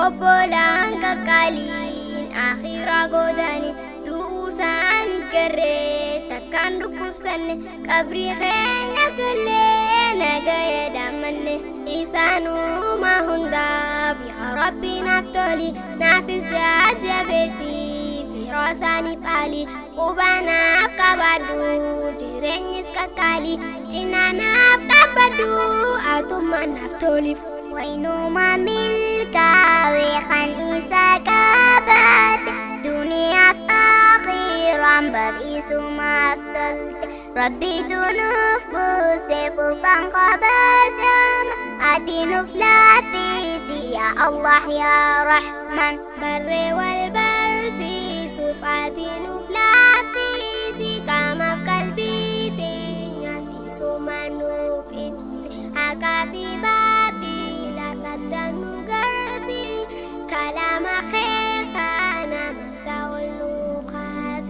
Obbolaan kakaliin akhiraa godaani du'uu isaanii garree takkaan dhukkubsanne qabrii keenya gallee nagaya dhammanne isaanumaa hundaaf yaa rabbi naaf toli naafis jajjabeessi firoo isaanii faali qubanaaf qabaadhu jireenyis kakkaali cinaa naaf dhaabbadhu atummaan naaf toliif. وينما ملكا ويخن إيسا كابات دنيا في آخرا برئيس ما أفضلت ربي دونف بوسي فرقان قباتم أتي نفلات بيسي يا الله يا رحمن بر والبرسي صفاتي نفلات بيسي كما في قلبي تنياسي سوما نوفي حكا في بابي دانو غرسي كلام خيخانا متاول نوخاس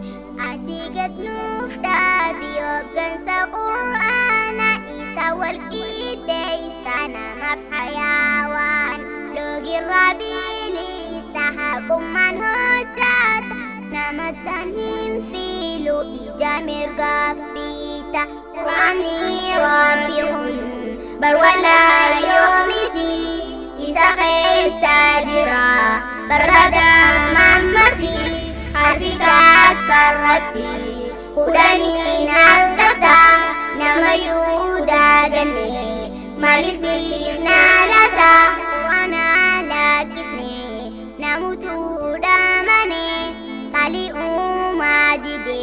أديقت نفتا بيوغنسا قرآن إيسا والإيدي سانا مفحياوان لوغي الربيلي ساحاكم من هجات نمتنهم فيلو إيجامير غافبيتا قرآني ربيهم برولا يومي Isa keessa jira barbaada mammarti hasikat karratti kudhaniin argata nama yuudaa ganne maaliif dhiifna laata waan lakkifne namutuu dhamane qali uumaa dide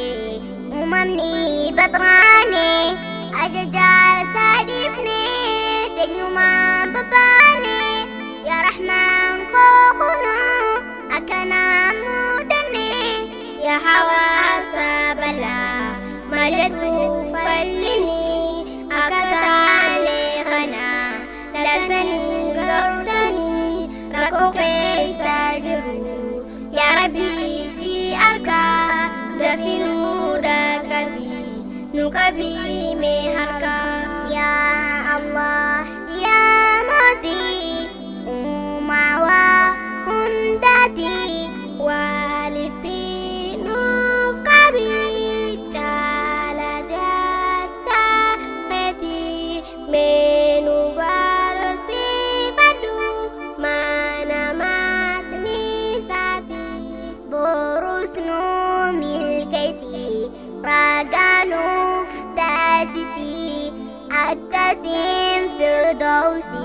uumamni baxraane ajajaa saadifne teenyumaa babaane يا رحمن فوقنا أكنا مودني يا حواس بلا مجد فلني أكتالي خنا لازمني قرتني ركو في ساجرو يا ربي سي أركا دفنو دكبي نكبي مهركا يا الله يا مودي Umawa hundati waliti nuf kabi cala jata peti menu barsi padu mana matni sati borus nu milkesi raga nuf tasisi akasim firdausi